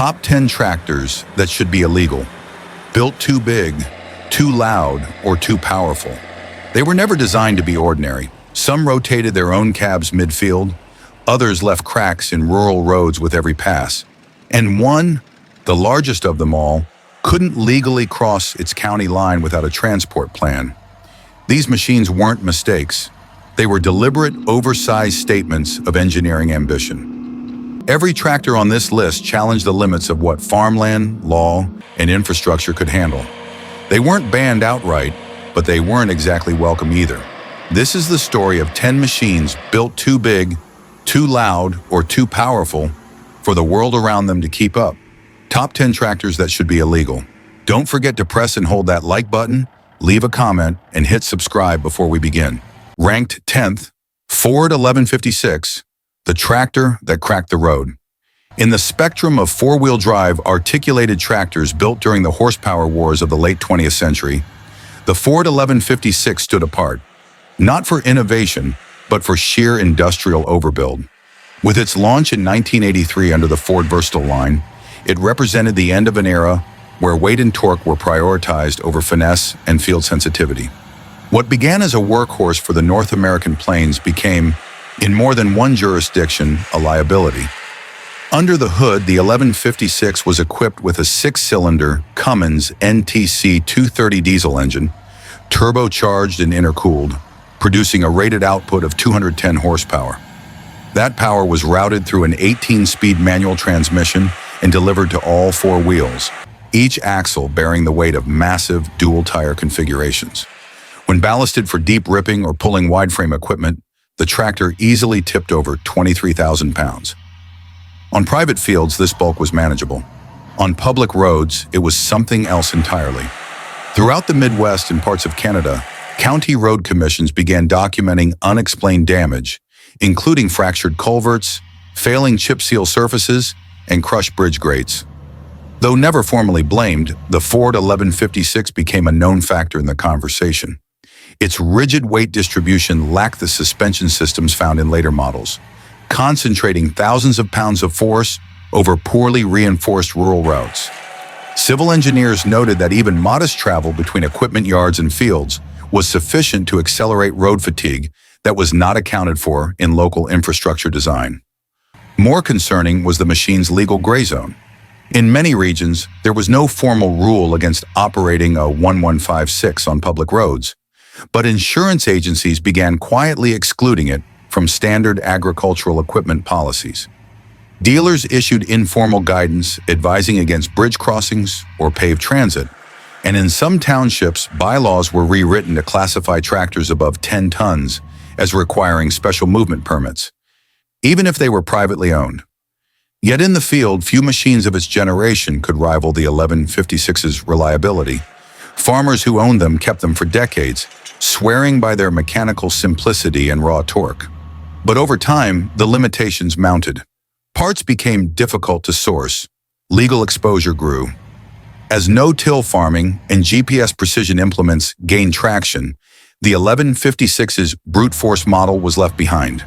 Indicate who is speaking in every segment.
Speaker 1: Top 10 tractors that should be illegal. Built too big, too loud, or too powerful. They were never designed to be ordinary. Some rotated their own cabs midfield, others left cracks in rural roads with every pass. And one, the largest of them all, couldn't legally cross its county line without a transport plan. These machines weren't mistakes. They were deliberate, oversized statements of engineering ambition. Every tractor on this list challenged the limits of what farmland, law, and infrastructure could handle. They weren't banned outright, but they weren't exactly welcome either. This is the story of 10 machines built too big, too loud, or too powerful for the world around them to keep up. Top 10 tractors that should be illegal. Don't forget to press and hold that like button, leave a comment, and hit subscribe before we begin. Ranked 10th, Ford 1156, the tractor that cracked the road. In the spectrum of four-wheel drive articulated tractors built during the horsepower wars of the late 20th century, the Ford 1156 stood apart, not for innovation, but for sheer industrial overbuild. With its launch in 1983 under the Ford Versatile line, it represented the end of an era where weight and torque were prioritized over finesse and field sensitivity. What began as a workhorse for the North American plains became, in more than one jurisdiction, a liability. Under the hood, the 1156 was equipped with a six-cylinder Cummins NTC 230 diesel engine, turbocharged and intercooled, producing a rated output of 210 horsepower. That power was routed through an 18-speed manual transmission and delivered to all four wheels, each axle bearing the weight of massive dual-tire configurations. When ballasted for deep ripping or pulling wide-frame equipment, the tractor easily tipped over 23,000 pounds. On private fields, this bulk was manageable. On public roads, it was something else entirely. Throughout the Midwest and parts of Canada, county road commissions began documenting unexplained damage, including fractured culverts, failing chip seal surfaces, and crushed bridge grates. Though never formally blamed, the Ford 1156 became a known factor in the conversation. Its rigid weight distribution lacked the suspension systems found in later models, concentrating thousands of pounds of force over poorly reinforced rural routes. Civil engineers noted that even modest travel between equipment yards and fields was sufficient to accelerate road fatigue that was not accounted for in local infrastructure design. More concerning was the machine's legal gray zone. In many regions, there was no formal rule against operating a 1156 on public roads, but insurance agencies began quietly excluding it from standard agricultural equipment policies. Dealers issued informal guidance advising against bridge crossings or paved transit, and in some townships, bylaws were rewritten to classify tractors above 10 tons as requiring special movement permits, even if they were privately owned. Yet in the field, few machines of its generation could rival the 1156's reliability. Farmers who owned them kept them for decades, swearing by their mechanical simplicity and raw torque. But over time, the limitations mounted. Parts became difficult to source. Legal exposure grew. As no-till farming and GPS precision implements gained traction, the 1156's brute force model was left behind.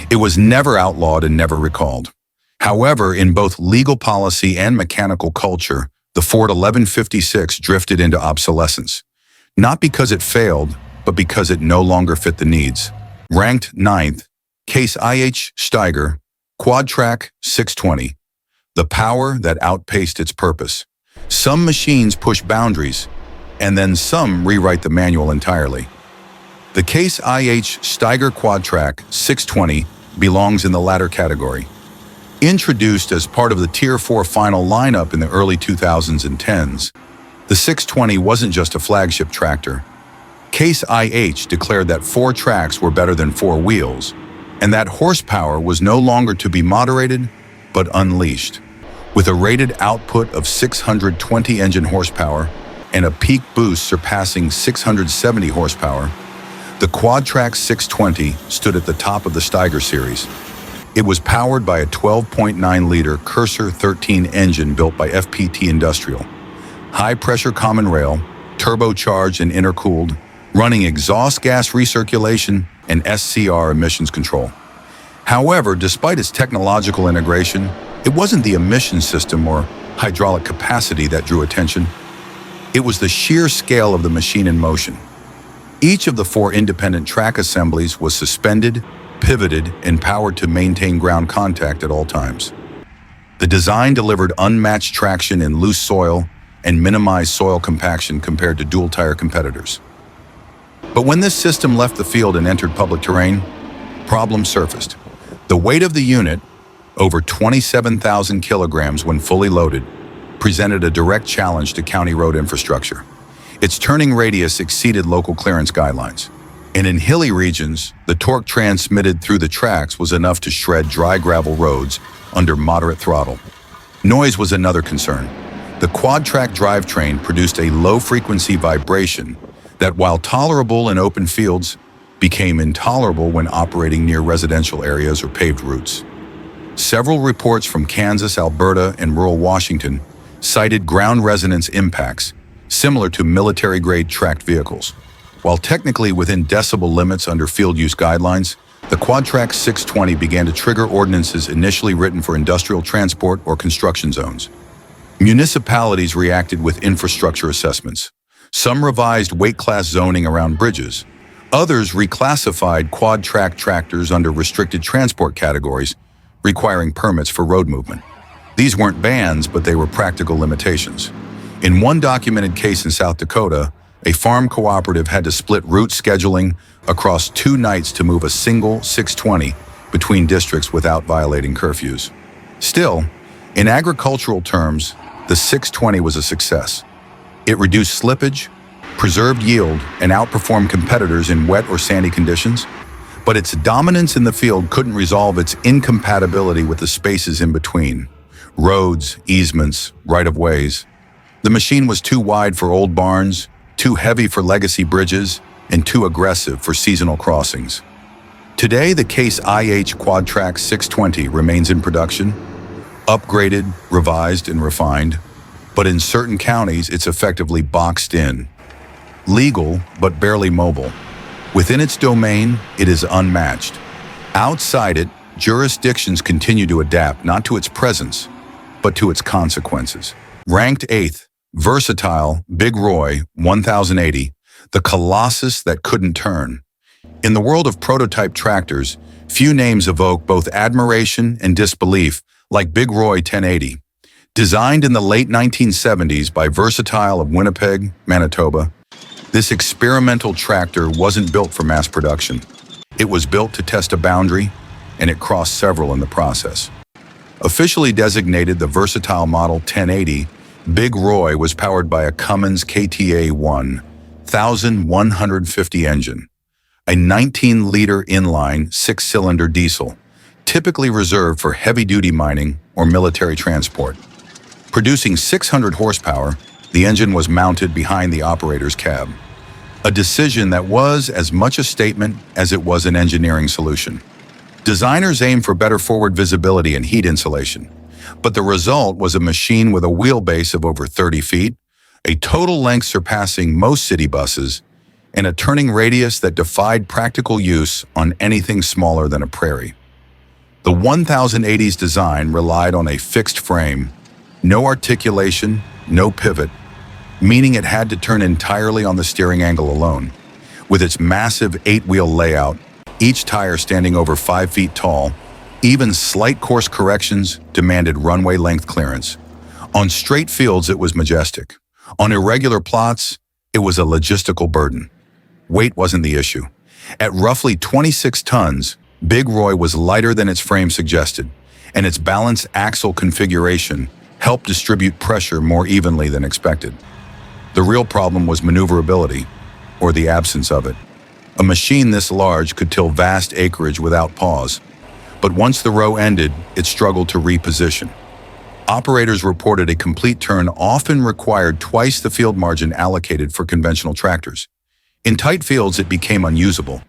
Speaker 1: It was never outlawed and never recalled. However, in both legal policy and mechanical culture, the Ford 1156 drifted into obsolescence. Not because it failed, but because it no longer fit the needs. Ranked 9th, Case IH Steiger, Quadtrac 620. The power that outpaced its purpose. Some machines push boundaries, and then some rewrite the manual entirely. The Case IH Steiger Quadtrac 620 belongs in the latter category. Introduced as part of the Tier 4 final lineup in the early 2000s and 10s, the 620 wasn't just a flagship tractor. Case IH declared that 4 tracks were better than 4 wheels, and that horsepower was no longer to be moderated, but unleashed. With a rated output of 620 engine horsepower and a peak boost surpassing 670 horsepower, the Quadtrac 620 stood at the top of the Steiger series. It was powered by a 12.9-liter Cursor 13 engine built by FPT Industrial. High-pressure common rail, turbocharged and intercooled, running exhaust gas recirculation and SCR emissions control. However, despite its technological integration, it wasn't the emission system or hydraulic capacity that drew attention. It was the sheer scale of the machine in motion. Each of the 4 independent track assemblies was suspended, pivoted, and powered to maintain ground contact at all times. The design delivered unmatched traction in loose soil and minimized soil compaction compared to dual-tire competitors. But when this system left the field and entered public terrain, problems surfaced. The weight of the unit, over 27,000 kilograms when fully loaded, presented a direct challenge to county road infrastructure. Its turning radius exceeded local clearance guidelines. And in hilly regions, the torque transmitted through the tracks was enough to shred dry gravel roads under moderate throttle. Noise was another concern. The Quadtrac drivetrain produced a low-frequency vibration that, while tolerable in open fields, became intolerable when operating near residential areas or paved routes. Several reports from Kansas, Alberta, and rural Washington cited ground resonance impacts similar to military-grade tracked vehicles. While technically within decibel limits under field use guidelines, the Quadtrac 620 began to trigger ordinances initially written for industrial transport or construction zones. Municipalities reacted with infrastructure assessments. Some revised weight class zoning around bridges. Others reclassified Quadtrac tractors under restricted transport categories, requiring permits for road movement. These weren't bans, but they were practical limitations. In one documented case in South Dakota, a farm cooperative had to split route scheduling across 2 nights to move a single 620 between districts without violating curfews. Still, in agricultural terms, the 620 was a success. It reduced slippage, preserved yield, and outperformed competitors in wet or sandy conditions, but its dominance in the field couldn't resolve its incompatibility with the spaces in between: roads, easements, right-of-ways. The machine was too wide for old barns, too heavy for legacy bridges, and too aggressive for seasonal crossings. Today, the Case IH Quadtrac 620 remains in production, upgraded, revised, and refined, but in certain counties, it's effectively boxed in. Legal, but barely mobile. Within its domain, it is unmatched. Outside it, jurisdictions continue to adapt not to its presence, but to its consequences. Ranked 8th, versatile, Big Roy 1080, the colossus that couldn't turn. In the world of prototype tractors, few names evoke both admiration and disbelief like Big Roy 1080. Designed in the late 1970s by Versatile of Winnipeg, Manitoba, this experimental tractor wasn't built for mass production. It was built to test a boundary, and it crossed several in the process. Officially designated the Versatile Model 1080, Big Roy was powered by a Cummins KTA 1150 engine, a 19-liter inline 6-cylinder diesel, typically reserved for heavy-duty mining or military transport. Producing 600 horsepower, the engine was mounted behind the operator's cab, a decision that was as much a statement as it was an engineering solution. Designers aimed for better forward visibility and heat insulation, but the result was a machine with a wheelbase of over 30 feet, a total length surpassing most city buses, and a turning radius that defied practical use on anything smaller than a prairie. The 1080's design relied on a fixed frame, no articulation, no pivot, meaning it had to turn entirely on the steering angle alone. With its massive 8-wheel layout, each tire standing over 5 feet tall, even slight course corrections demanded runway length clearance. On straight fields, it was majestic. On irregular plots, it was a logistical burden. Weight wasn't the issue. At roughly 26 tons, Big Roy was lighter than its frame suggested, and its balanced axle configuration helped distribute pressure more evenly than expected. The real problem was maneuverability, or the absence of it. A machine this large could till vast acreage without pause, but once the row ended, it struggled to reposition. Operators reported a complete turn often required twice the field margin allocated for conventional tractors. In tight fields, it became unusable.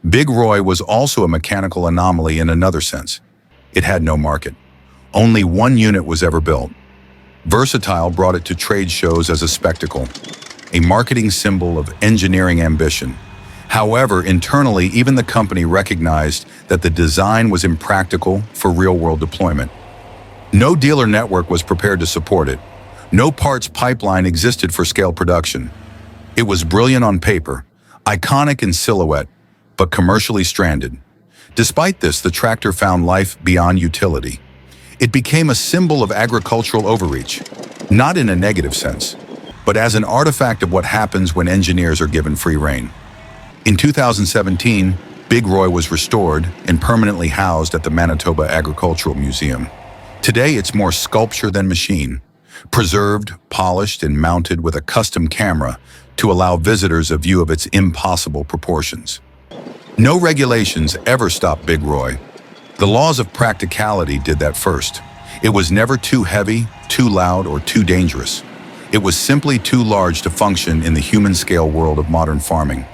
Speaker 1: Big Roy was also a mechanical anomaly in another sense. It had no market. Only one unit was ever built. Versatile brought it to trade shows as a spectacle, a marketing symbol of engineering ambition. However, internally, even the company recognized that the design was impractical for real-world deployment. No dealer network was prepared to support it. No parts pipeline existed for scale production. It was brilliant on paper, iconic in silhouette, but commercially stranded. Despite this, the tractor found life beyond utility. It became a symbol of agricultural overreach, not in a negative sense, but as an artifact of what happens when engineers are given free rein. In 2017, Big Roy was restored and permanently housed at the Manitoba Agricultural Museum. Today, it's more sculpture than machine, preserved, polished, and mounted with a custom camera to allow visitors a view of its impossible proportions. No regulations ever stopped Big Roy. The laws of practicality did that first. It was never too heavy, too loud, or too dangerous. It was simply too large to function in the human-scale world of modern farming.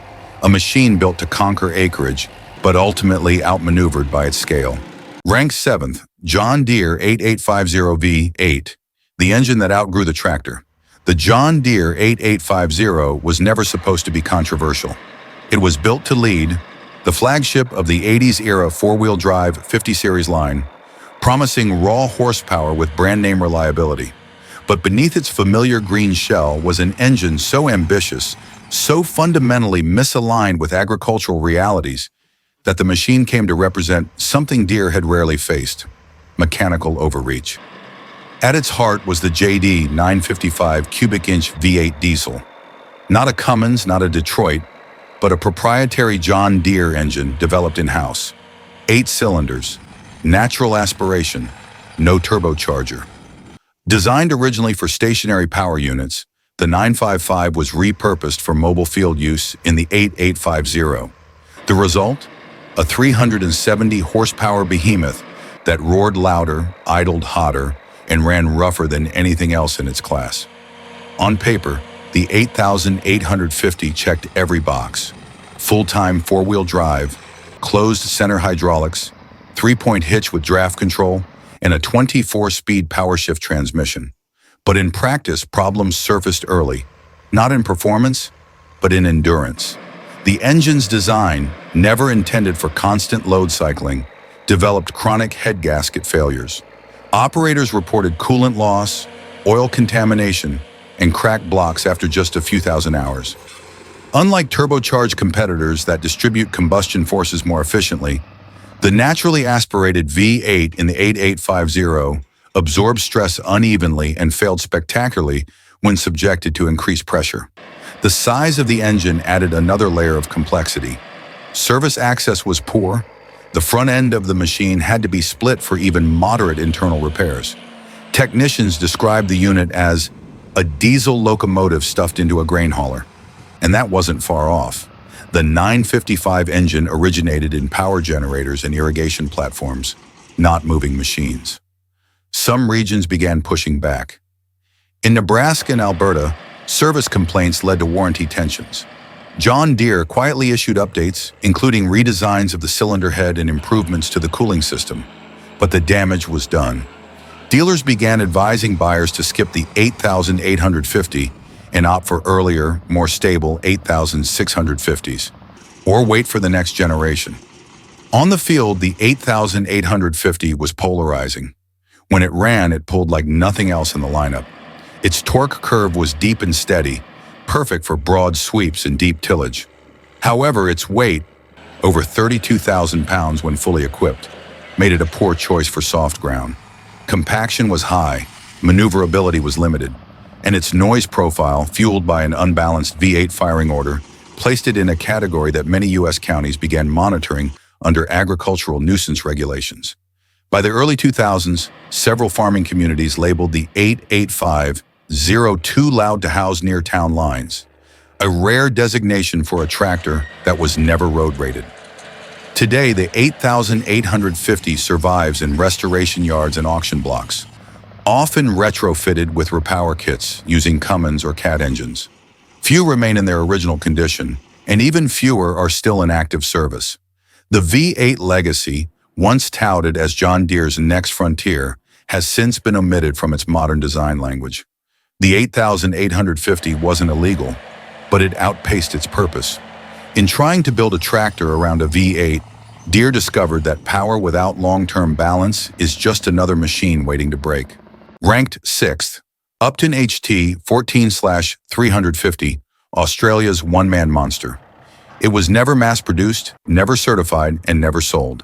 Speaker 1: A machine built to conquer acreage, but ultimately outmaneuvered by its scale. Ranked 7th, John Deere 8850V8, the engine that outgrew the tractor. The John Deere 8850 was never supposed to be controversial. It was built to lead, the flagship of the 80s-era four-wheel drive 50 Series line, promising raw horsepower with brand-name reliability. But beneath its familiar green shell was an engine so ambitious, so fundamentally misaligned with agricultural realities, that the machine came to represent something Deere had rarely faced: mechanical overreach. At its heart was the JD 955 cubic-inch V8 diesel. Not a Cummins, not a Detroit, but a proprietary John Deere engine developed in-house. 8 cylinders, natural aspiration, no turbocharger. Designed originally for stationary power units, the 955 was repurposed for mobile field use in the 8850. The result? A 370 horsepower behemoth that roared louder, idled hotter, and ran rougher than anything else in its class. On paper, the 8850 checked every box: full-time four-wheel drive, closed center hydraulics, 3-point hitch with draft control, and a 24-speed power shift transmission. But in practice, problems surfaced early, not in performance, but in endurance. The engine's design, never intended for constant load cycling, developed chronic head gasket failures. Operators reported coolant loss, oil contamination, and cracked blocks after just a few thousand hours. Unlike turbocharged competitors that distribute combustion forces more efficiently, the naturally aspirated V8 in the 8850 absorbed stress unevenly and failed spectacularly when subjected to increased pressure. The size of the engine added another layer of complexity. Service access was poor. The front end of the machine had to be split for even moderate internal repairs. Technicians described the unit as a diesel locomotive stuffed into a grain hauler. And that wasn't far off. The 955 engine originated in power generators and irrigation platforms, not moving machines. Some regions began pushing back. In Nebraska and Alberta, service complaints led to warranty tensions. John Deere quietly issued updates, including redesigns of the cylinder head and improvements to the cooling system. But the damage was done. Dealers began advising buyers to skip the 8850 and opt for earlier, more stable 8650s, or wait for the next generation. On the field, the 8850 was polarizing. When it ran, it pulled like nothing else in the lineup. Its torque curve was deep and steady, perfect for broad sweeps and deep tillage. However, its weight, over 32,000 pounds when fully equipped, made it a poor choice for soft ground. Compaction was high, maneuverability was limited, and its noise profile, fueled by an unbalanced V8 firing order, placed it in a category that many U.S. counties began monitoring under agricultural nuisance regulations. By the early 2000s, several farming communities labeled the 8850 too loud to house near town lines, a rare designation for a tractor that was never road rated. Today, the 8850 survives in restoration yards and auction blocks, often retrofitted with repower kits using Cummins or Cat engines. Few remain in their original condition, and even fewer are still in active service. The V8 legacy, once touted as John Deere's next frontier, has since been omitted from its modern design language. The 8850 wasn't illegal, but it outpaced its purpose. In trying to build a tractor around a V8, Deere discovered that power without long-term balance is just another machine waiting to break. Ranked 6th, Upton HT14/350, Australia's one-man monster. It was never mass-produced, never certified, and never sold.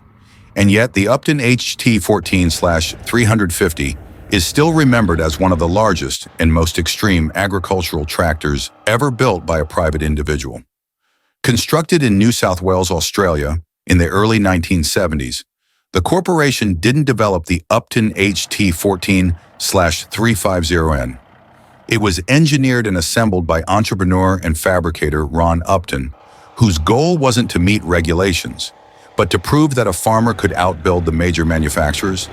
Speaker 1: And yet, the Upton HT14/350 is still remembered as one of the largest and most extreme agricultural tractors ever built by a private individual. Constructed in New South Wales, Australia, in the early 1970s, the corporation didn't develop the Upton HT14/350N. It was engineered and assembled by entrepreneur and fabricator Ron Upton, whose goal wasn't to meet regulations, but to prove that a farmer could outbuild the major manufacturers.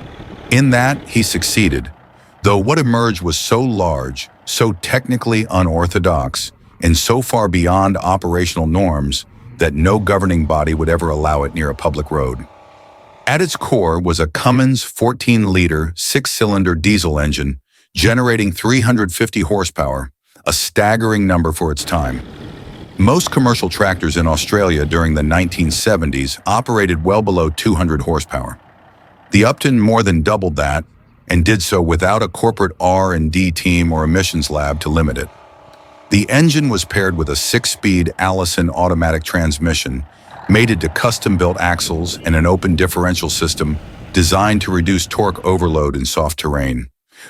Speaker 1: In that, he succeeded, though what emerged was so large, so technically unorthodox, and so far beyond operational norms that no governing body would ever allow it near a public road. At its core was a Cummins 14-liter, 6-cylinder diesel engine generating 350 horsepower, a staggering number for its time. Most commercial tractors in Australia during the 1970s operated well below 200 horsepower. The Upton more than doubled that, and did so without a corporate R&D team or emissions lab to limit it. The engine was paired with a 6-speed Allison automatic transmission, mated to custom-built axles and an open differential system designed to reduce torque overload in soft terrain.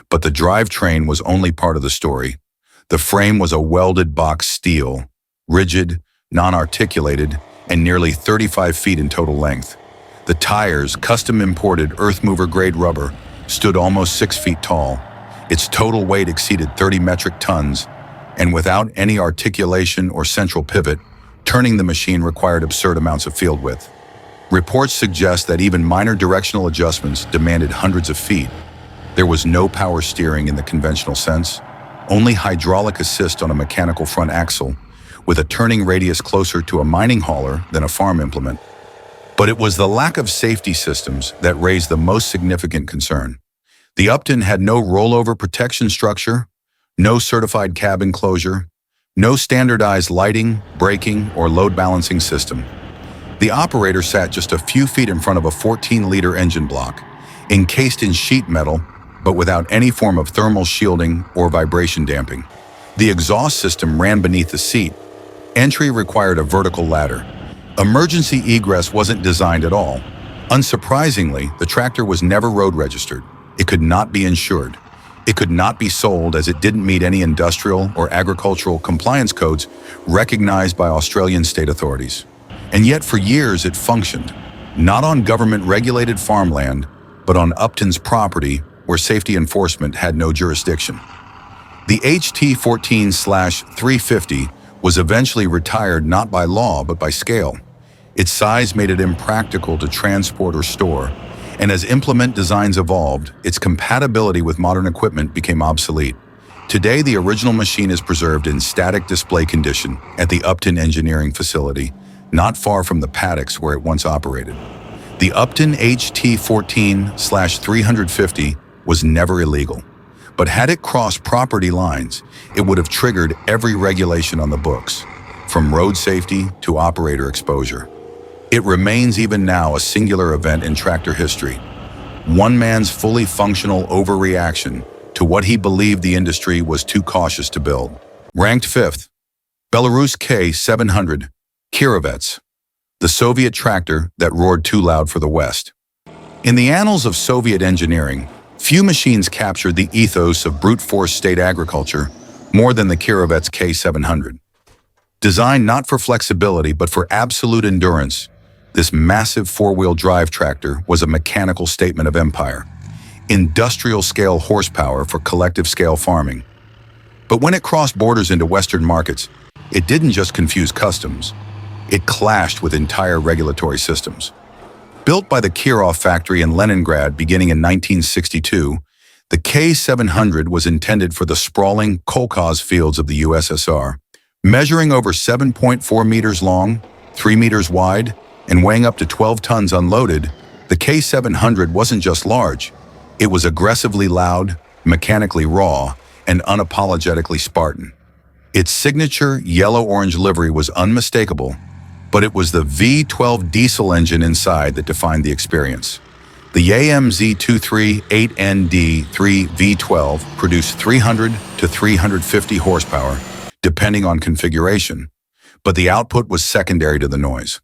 Speaker 1: But the drivetrain was only part of the story. The frame was a welded box steel, rigid, non-articulated, and nearly 35 feet in total length. The tires, custom-imported earth-mover-grade rubber, stood almost 6 feet tall. Its total weight exceeded 30 metric tons, and without any articulation or central pivot, turning the machine required absurd amounts of field width. Reports suggest that even minor directional adjustments demanded hundreds of feet. There was no power steering in the conventional sense, only hydraulic assist on a mechanical front axle, with a turning radius closer to a mining hauler than a farm implement. But it was the lack of safety systems that raised the most significant concern. The Upton had no rollover protection structure, no certified cab enclosure, no standardized lighting, braking, or load balancing system. The operator sat just a few feet in front of a 14-liter engine block, encased in sheet metal, but without any form of thermal shielding or vibration damping. The exhaust system ran beneath the seat. Entry required a vertical ladder. Emergency egress wasn't designed at all. Unsurprisingly, the tractor was never road registered. It could not be insured. It could not be sold as it didn't meet any industrial or agricultural compliance codes recognized by Australian state authorities. And yet for years it functioned, not on government-regulated farmland, but on Upton's property where safety enforcement had no jurisdiction. The HT14/350 was eventually retired not by law but by scale. Its size made it impractical to transport or store, and as implement designs evolved, its compatibility with modern equipment became obsolete. Today, the original machine is preserved in static display condition at the Upton Engineering Facility, not far from the paddocks where it once operated. The Upton HT14/350 was never illegal, but had it crossed property lines, it would have triggered every regulation on the books, from road safety to operator exposure. It remains even now a singular event in tractor history. One man's fully functional overreaction to what he believed the industry was too cautious to build. Ranked 5th, Belarus K700, Kirovets, the Soviet tractor that roared too loud for the West. In the annals of Soviet engineering, few machines captured the ethos of brute force state agriculture more than the Kirovets K700. Designed not for flexibility but for absolute endurance, this massive four-wheel drive tractor was a mechanical statement of empire, industrial-scale horsepower for collective-scale farming. But when it crossed borders into Western markets, it didn't just confuse customs, it clashed with entire regulatory systems. Built by the Kirov factory in Leningrad beginning in 1962, the K700 was intended for the sprawling kolkhoz fields of the USSR. Measuring over 7.4 meters long, 3 meters wide, and weighing up to 12 tons unloaded, the K700 wasn't just large. It was aggressively loud, mechanically raw, and unapologetically Spartan. Its signature yellow-orange livery was unmistakable, but it was the V12 diesel engine inside that defined the experience. The AMZ238ND3 V12 produced 300 to 350 horsepower, depending on configuration, but the output was secondary to the noise.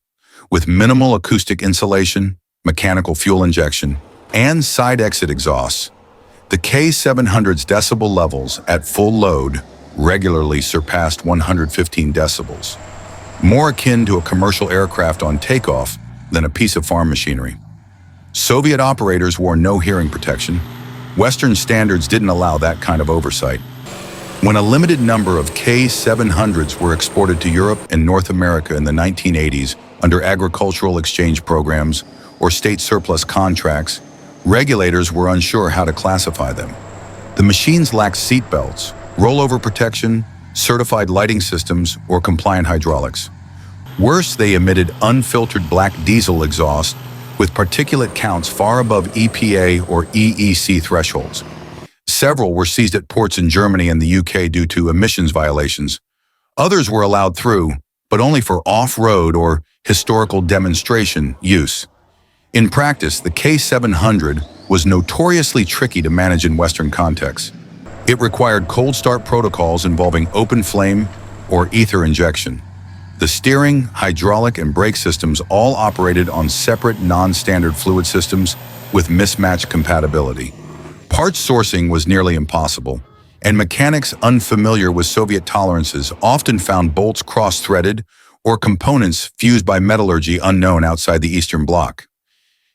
Speaker 1: With minimal acoustic insulation, mechanical fuel injection, and side exit exhausts, the K700's decibel levels at full load regularly surpassed 115 decibels, more akin to a commercial aircraft on takeoff than a piece of farm machinery. Soviet operators wore no hearing protection. Western standards didn't allow that kind of oversight. When a limited number of K700s were exported to Europe and North America in the 1980s under agricultural exchange programs or state surplus contracts, regulators were unsure how to classify them. The machines lacked seat belts, rollover protection, certified lighting systems, or compliant hydraulics. Worse, they emitted unfiltered black diesel exhaust with particulate counts far above EPA or EEC thresholds. Several were seized at ports in Germany and the UK due to emissions violations. Others were allowed through, but only for off-road or historical demonstration use. In practice, the K700 was notoriously tricky to manage in Western contexts. It required cold start protocols involving open flame or ether injection. The steering, hydraulic, and brake systems all operated on separate non-standard fluid systems with mismatched compatibility. Parts sourcing was nearly impossible, and mechanics unfamiliar with Soviet tolerances often found bolts cross-threaded or components fused by metallurgy unknown outside the Eastern Bloc.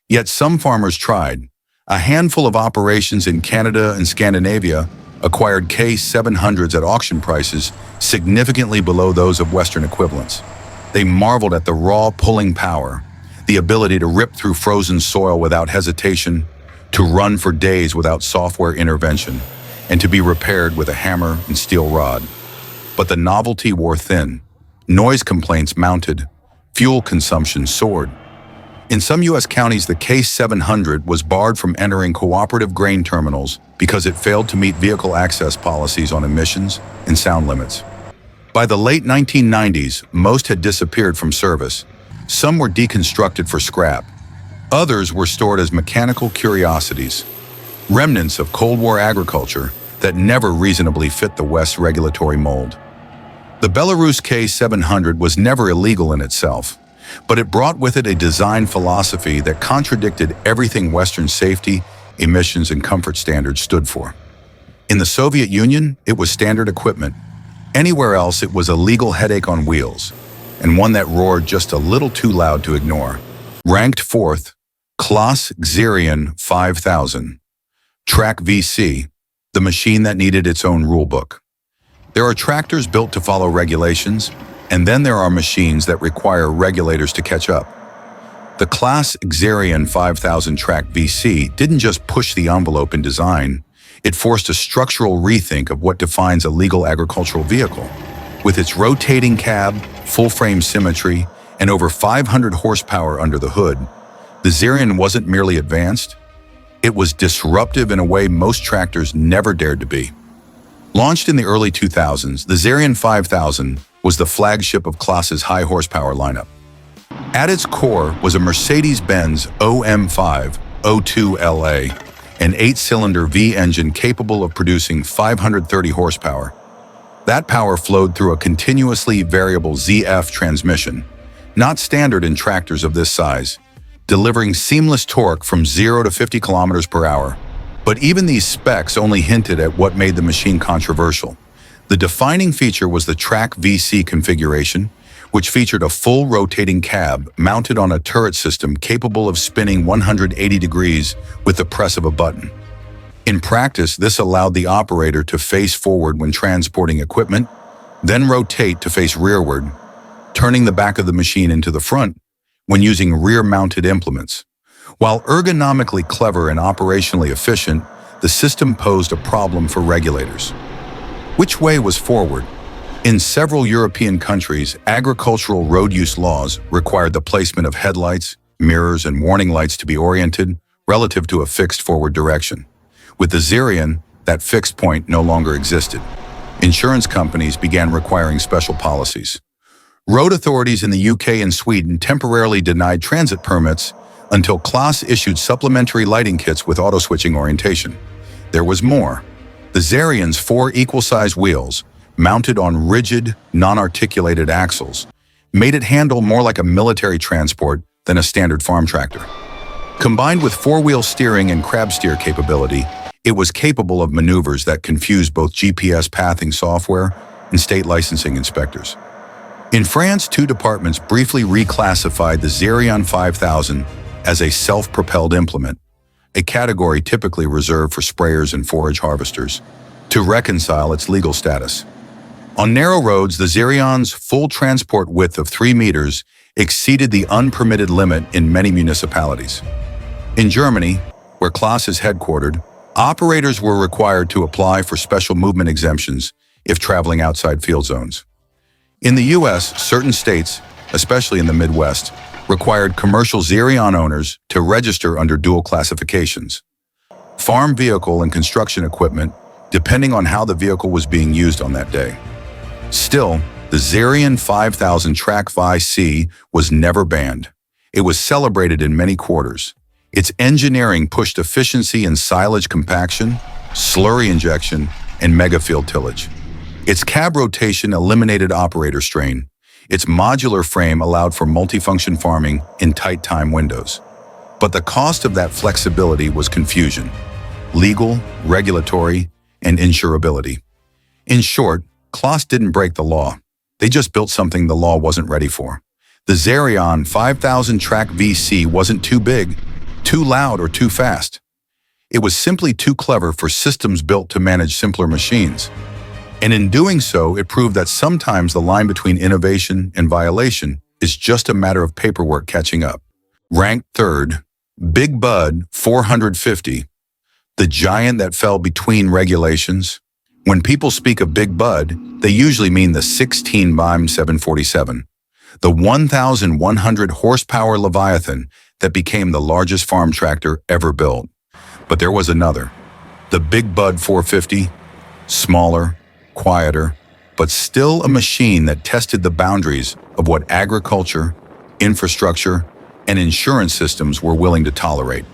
Speaker 1: Yet some farmers tried. A handful of operations in Canada and Scandinavia acquired K700s at auction prices significantly below those of Western equivalents. They marveled at the raw pulling power, the ability to rip through frozen soil without hesitation, to run for days without software intervention, and to be repaired with a hammer and steel rod. But the novelty wore thin. Noise complaints mounted. Fuel consumption soared. In some U.S. counties, the K700 was barred from entering cooperative grain terminals because it failed to meet vehicle access policies on emissions and sound limits. By the late 1990s, most had disappeared from service. Some were deconstructed for scrap. Others were stored as mechanical curiosities, remnants of Cold War agriculture that never reasonably fit the West's regulatory mold. The Belarus K700 was never illegal in itself, but it brought with it a design philosophy that contradicted everything Western safety, emissions, and comfort standards stood for. In the Soviet Union, it was standard equipment. Anywhere else, it was a legal headache on wheels, and one that roared just a little too loud to ignore. Ranked fourth, Claas Xerion 5000. Trac VC, the machine that needed its own rulebook. There are tractors built to follow regulations, and then there are machines that require regulators to catch up. The Claas Xerion 5000 Trac VC didn't just push the envelope in design, it forced a structural rethink of what defines a legal agricultural vehicle. With its rotating cab, full-frame symmetry, and over 500 horsepower under the hood, the Xerion wasn't merely advanced, it was disruptive in a way most tractors never dared to be. Launched in the early 2000s, the Xerion 5000 was the flagship of Claas's high-horsepower lineup. At its core was a Mercedes-Benz OM5 02LA, an 8-cylinder V engine capable of producing 530 horsepower. That power flowed through a continuously variable ZF transmission, not standard in tractors of this size, delivering seamless torque from 0 to 50 kilometers per hour. But even these specs only hinted at what made the machine controversial. The defining feature was the Trac VC configuration, which featured a full rotating cab mounted on a turret system capable of spinning 180 degrees with the press of a button. In practice, this allowed the operator to face forward when transporting equipment, then rotate to face rearward, turning the back of the machine into the front when using rear-mounted implements. While ergonomically clever and operationally efficient, the system posed a problem for regulators. Which way was forward? In several European countries, agricultural road use laws required the placement of headlights, mirrors, and warning lights to be oriented relative to a fixed forward direction. With the Xerion, that fixed point no longer existed. Insurance companies began requiring special policies. Road authorities in the UK and Sweden temporarily denied transit permits until Claas issued supplementary lighting kits with auto-switching orientation. There was more. The Xerion's 4 equal-sized wheels, mounted on rigid, non-articulated axles, made it handle more like a military transport than a standard farm tractor. Combined with 4-wheel steering and crab steer capability, it was capable of maneuvers that confused both GPS pathing software and state licensing inspectors. In France, 2 departments briefly reclassified the Xerion 5000 as a self-propelled implement, a category typically reserved for sprayers and forage harvesters, to reconcile its legal status. On narrow roads, the Xerion's full transport width of 3 meters exceeded the unpermitted limit in many municipalities. In Germany, where Claas is headquartered, operators were required to apply for special movement exemptions if traveling outside field zones. In the U.S., certain states, especially in the Midwest, required commercial Xerion owners to register under dual classifications: farm vehicle and construction equipment, depending on how the vehicle was being used on that day. Still, the Xerion 5000 Trac VI-C was never banned. It was celebrated in many quarters. Its engineering pushed efficiency in silage compaction, slurry injection, and megafield tillage. Its cab rotation eliminated operator strain. Its modular frame allowed for multifunction farming in tight time windows. But the cost of that flexibility was confusion: legal, regulatory, and insurability. In short, Claas didn't break the law. They just built something the law wasn't ready for. The Xerion 5000 Trac VC wasn't too big, too loud, or too fast. It was simply too clever for systems built to manage simpler machines. And in doing so, it proved that sometimes the line between innovation and violation is just a matter of paperwork catching up. Ranked third, Big Bud 450, the giant that fell between regulations. When people speak of Big Bud, they usually mean the 16 BIM 747, the 1,100 horsepower Leviathan that became the largest farm tractor ever built. But there was another, the Big Bud 450, smaller, quieter, but still a machine that tested the boundaries of what agriculture, infrastructure, and insurance systems were willing to tolerate.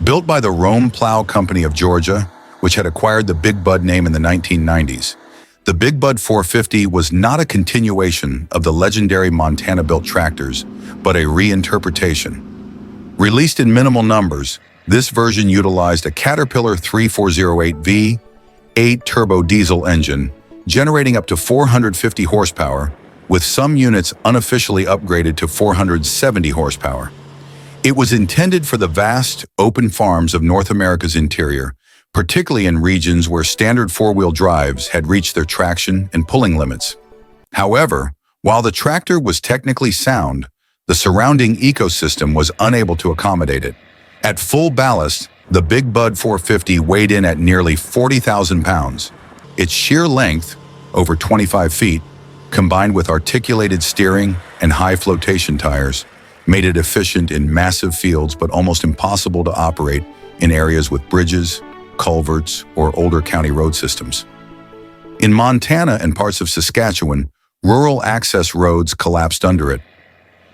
Speaker 1: Built by the Rome Plow Company of Georgia, which had acquired the Big Bud name in the 1990s, the Big Bud 450 was not a continuation of the legendary Montana-built tractors, but a reinterpretation. Released in minimal numbers, this version utilized a Caterpillar 3408V 8-turbo diesel engine, generating up to 450 horsepower, with some units unofficially upgraded to 470 horsepower. It was intended for the vast, open farms of North America's interior, particularly in regions where standard 4-wheel drives had reached their traction and pulling limits. However, while the tractor was technically sound, the surrounding ecosystem was unable to accommodate it. At full ballast, the Big Bud 450 weighed in at nearly 40,000 pounds. Its sheer length, over 25 feet, combined with articulated steering and high flotation tires, made it efficient in massive fields but almost impossible to operate in areas with bridges, culverts, or older county road systems. In Montana and parts of Saskatchewan, rural access roads collapsed under it.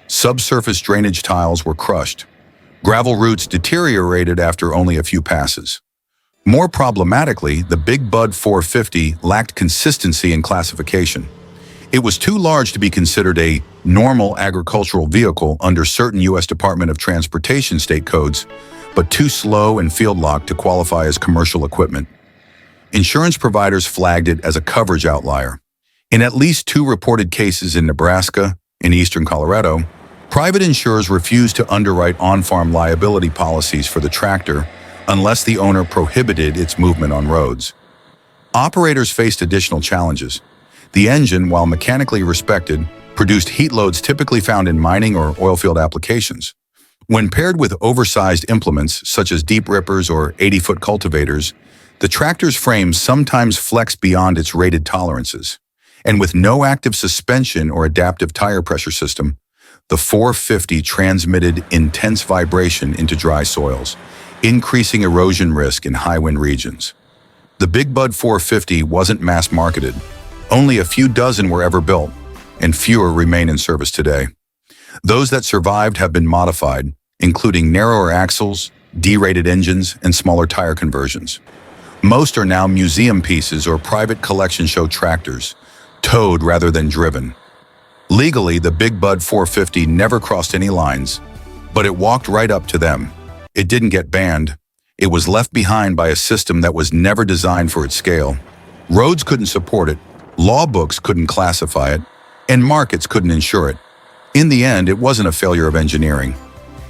Speaker 1: Subsurface drainage tiles were crushed. Gravel routes deteriorated after only a few passes. More problematically, the Big Bud 450 lacked consistency in classification. It was too large to be considered a normal agricultural vehicle under certain U.S. Department of Transportation state codes, but too slow and field-locked to qualify as commercial equipment. Insurance providers flagged it as a coverage outlier. In at least 2 reported cases in Nebraska and eastern Colorado, private insurers refused to underwrite on-farm liability policies for the tractor unless the owner prohibited its movement on roads. Operators faced additional challenges. The engine, while mechanically respected, produced heat loads typically found in mining or oilfield applications. When paired with oversized implements such as deep rippers or 80-foot cultivators, the tractor's frame sometimes flexed beyond its rated tolerances. And with no active suspension or adaptive tire pressure system, the 450 transmitted intense vibration into dry soils, increasing erosion risk in high-wind regions. The Big Bud 450 wasn't mass-marketed. Only a few dozen were ever built, and fewer remain in service today. Those that survived have been modified, including narrower axles, D-rated engines, and smaller tire conversions. Most are now museum pieces or private collection show tractors, towed rather than driven. Legally, the Big Bud 450 never crossed any lines, but it walked right up to them. It didn't get banned. It was left behind by a system that was never designed for its scale. Roads couldn't support it, law books couldn't classify it, and markets couldn't insure it. In the end, it wasn't a failure of engineering.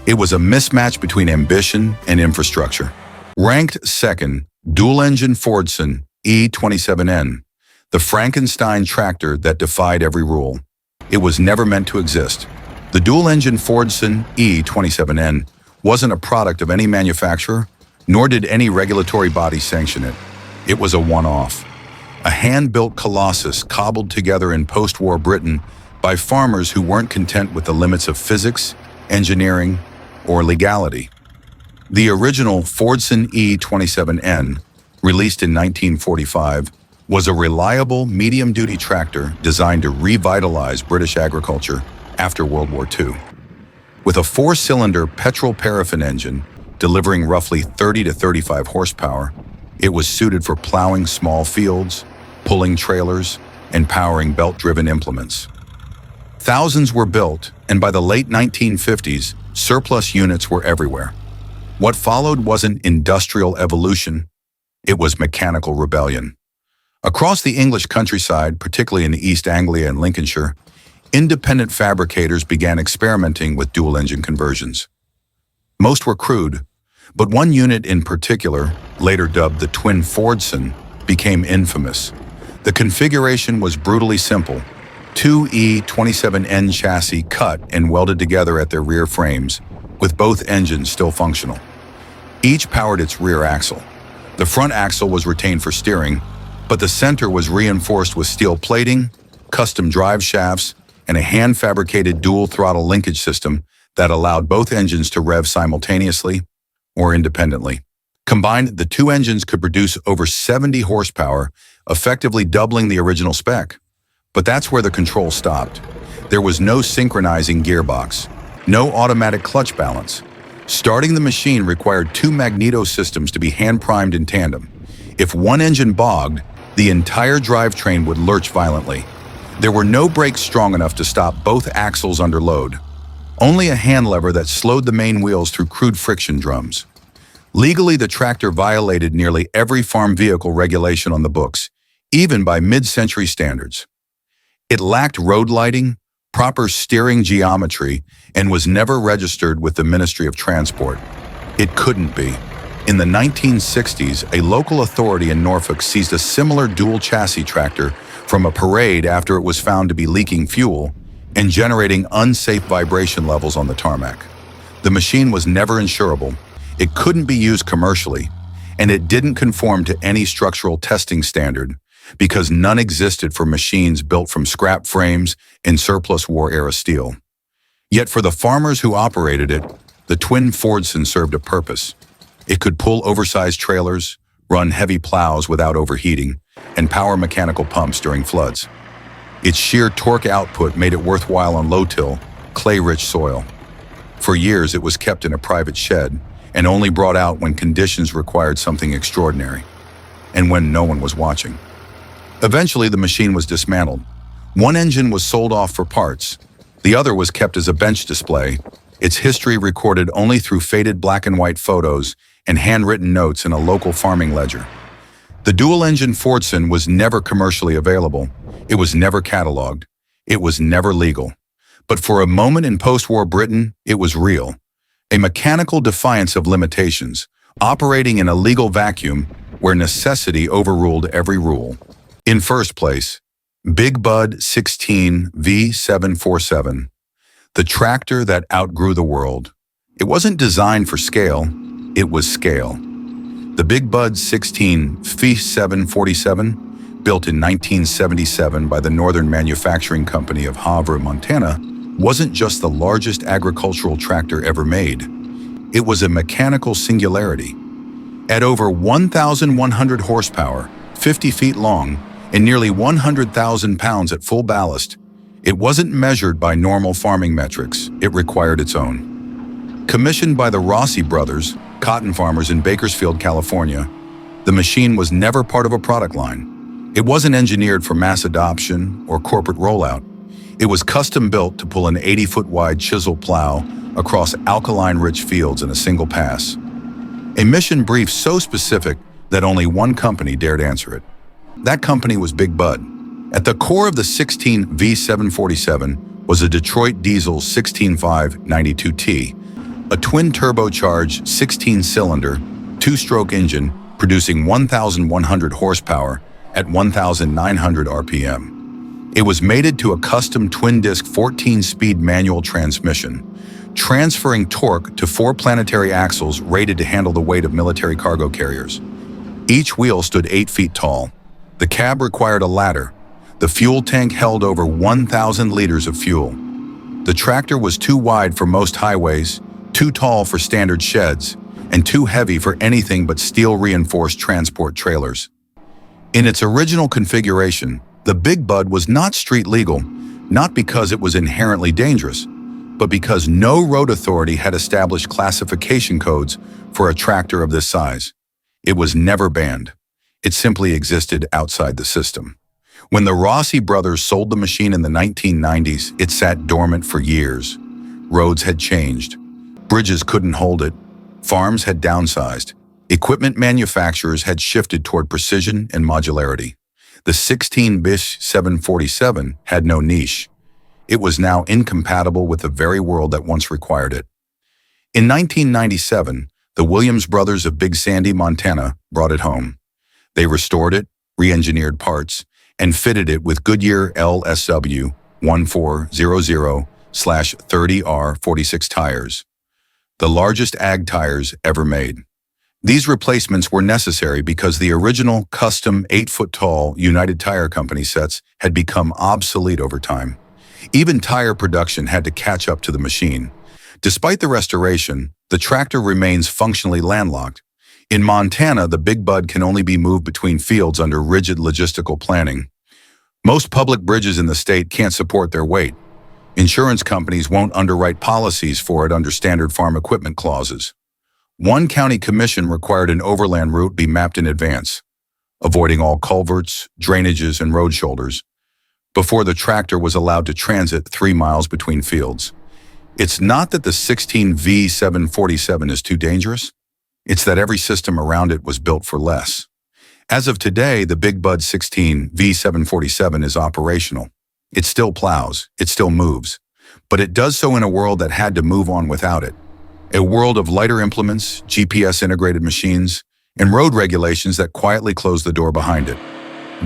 Speaker 1: It was a mismatch between ambition and infrastructure. Ranked second, dual-engine Fordson E27N, the Frankenstein tractor that defied every rule. It was never meant to exist. The dual-engine Fordson E27N wasn't a product of any manufacturer, nor did any regulatory body sanction it. It was a one-off. A hand-built colossus cobbled together in post-war Britain by farmers who weren't content with the limits of physics, engineering, or legality. The original Fordson E27N, released in 1945, was a reliable medium-duty tractor designed to revitalize British agriculture after World War II. With a four-cylinder petrol-paraffin engine delivering roughly 30 to 35 horsepower, it was suited for plowing small fields, pulling trailers, and powering belt-driven implements. Thousands were built, and by the late 1950s, surplus units were everywhere. What followed wasn't industrial evolution, it was mechanical rebellion. Across the English countryside, particularly in East Anglia and Lincolnshire, independent fabricators began experimenting with dual-engine conversions. Most were crude, but one unit in particular, later dubbed the Twin Fordson, became infamous. The configuration was brutally simple: two E27N chassis cut and welded together at their rear frames, with both engines still functional. Each powered its rear axle. The front axle was retained for steering, but the center was reinforced with steel plating, custom drive shafts, and a hand-fabricated dual-throttle linkage system that allowed both engines to rev simultaneously or independently. Combined, the two engines could produce over 70 horsepower, effectively doubling the original spec. But that's where the control stopped. There was no synchronizing gearbox, no automatic clutch balance. Starting the machine required two magneto systems to be hand-primed in tandem. If one engine bogged, the entire drivetrain would lurch violently. There were no brakes strong enough to stop both axles under load. Only a hand lever that slowed the main wheels through crude friction drums. Legally, the tractor violated nearly every farm vehicle regulation on the books, even by mid-century standards. It lacked road lighting, proper steering geometry, and was never registered with the Ministry of Transport. It couldn't be. In the 1960s, a local authority in Norfolk seized a similar dual-chassis tractor from a parade after it was found to be leaking fuel and generating unsafe vibration levels on the tarmac. The machine was never insurable, it couldn't be used commercially, and it didn't conform to any structural testing standard because none existed for machines built from scrap frames and surplus war-era steel. Yet for the farmers who operated it, the Twin Fordson served a purpose. It could pull oversized trailers, run heavy plows without overheating, and power mechanical pumps during floods. Its sheer torque output made it worthwhile on low-till, clay-rich soil. For years, it was kept in a private shed and only brought out when conditions required something extraordinary, and when no one was watching. Eventually, the machine was dismantled. One engine was sold off for parts. The other was kept as a bench display, its history recorded only through faded black and white photos and handwritten notes in a local farming ledger. The dual-engine Fordson was never commercially available. It was never cataloged. It was never legal. But for a moment in post-war Britain, it was real. A mechanical defiance of limitations, operating in a legal vacuum where necessity overruled every rule. In first place, Big Bud 16 V747, the tractor that outgrew the world. It wasn't designed for scale, it was scale. The Big Bud 16 V747, built in 1977 by the Northern Manufacturing Company of Havre, Montana, wasn't just the largest agricultural tractor ever made. It was a mechanical singularity. At over 1,100 horsepower, 50 feet long, and nearly 100,000 pounds at full ballast, It wasn't measured by normal farming metrics, it required its own. Commissioned by the Rossi brothers, cotton farmers in Bakersfield, California, the machine was never part of a product line. It wasn't engineered for mass adoption or corporate rollout. It was custom-built to pull an 80-foot wide chisel plow across alkaline-rich fields in a single pass. A mission brief so specific that only one company dared answer it. That company was Big Bud. At the core of the 16 V747 was a Detroit diesel 16592T, a twin-turbocharged 16-cylinder, two-stroke engine producing 1,100 horsepower at 1,900 RPM. It was mated to a custom twin-disc 14-speed manual transmission, transferring torque to 4 planetary axles rated to handle the weight of military cargo carriers. Each wheel stood 8 feet tall. The cab required a ladder. The fuel tank held over 1,000 liters of fuel. The tractor was too wide for most highways, too tall for standard sheds, and too heavy for anything but steel-reinforced transport trailers. In its original configuration, the Big Bud was not street legal, not because it was inherently dangerous, but because no road authority had established classification codes for a tractor of this size. It was never banned. It simply existed outside the system. When the Rossi brothers sold the machine in the 1990s, it sat dormant for years. Roads had changed. Bridges couldn't hold it. Farms had downsized. Equipment manufacturers had shifted toward precision and modularity. The 16 V747 had no niche. It was now incompatible with the very world that once required it. In 1997, the Williams brothers of Big Sandy, Montana, brought it home. They restored it, re-engineered parts, and fitted it with Goodyear LSW 1400/30R46 tires, the largest ag tires ever made. These replacements were necessary because the original custom 8-foot-tall United Tire Company sets had become obsolete over time. Even tire production had to catch up to the machine. Despite the restoration, the tractor remains functionally landlocked. In Montana, the Big Bud can only be moved between fields under rigid logistical planning. Most public bridges in the state can't support their weight. Insurance companies won't underwrite policies for it under standard farm equipment clauses. One county commission required an overland route be mapped in advance, avoiding all culverts, drainages, and road shoulders, before the tractor was allowed to transit 3 miles between fields. It's not that the 16 V747 is too dangerous. It's that every system around it was built for less. As of today, the Big Bud 16 V747 is operational. It still plows, it still moves, but it does so in a world that had to move on without it. A world of lighter implements, GPS-integrated machines, and road regulations that quietly close the door behind it.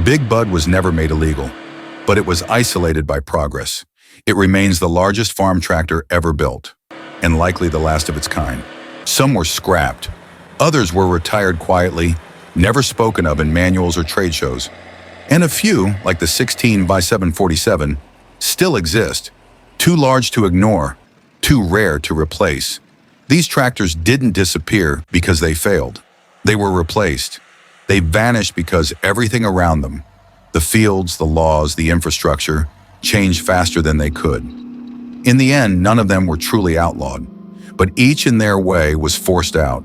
Speaker 1: Big Bud was never made illegal, but it was isolated by progress. It remains the largest farm tractor ever built, and likely the last of its kind. Some were scrapped. Others were retired quietly, never spoken of in manuals or trade shows. And a few, like the 16 V747, still exist, too large to ignore, too rare to replace. These tractors didn't disappear because they failed. They were replaced. They vanished because everything around them, the fields, the laws, the infrastructure, changed faster than they could. In the end, none of them were truly outlawed, but each in their way was forced out.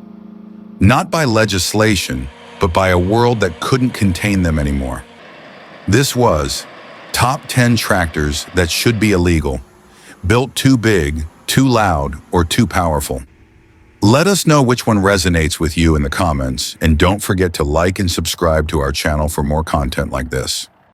Speaker 1: Not by legislation, but by a world that couldn't contain them anymore. This was Top 10 Tractors That Should Be Illegal, Built Too Big, Too Loud, or Too Powerful. Let us know which one resonates with you in the comments, and don't forget to like and subscribe to our channel for more content like this.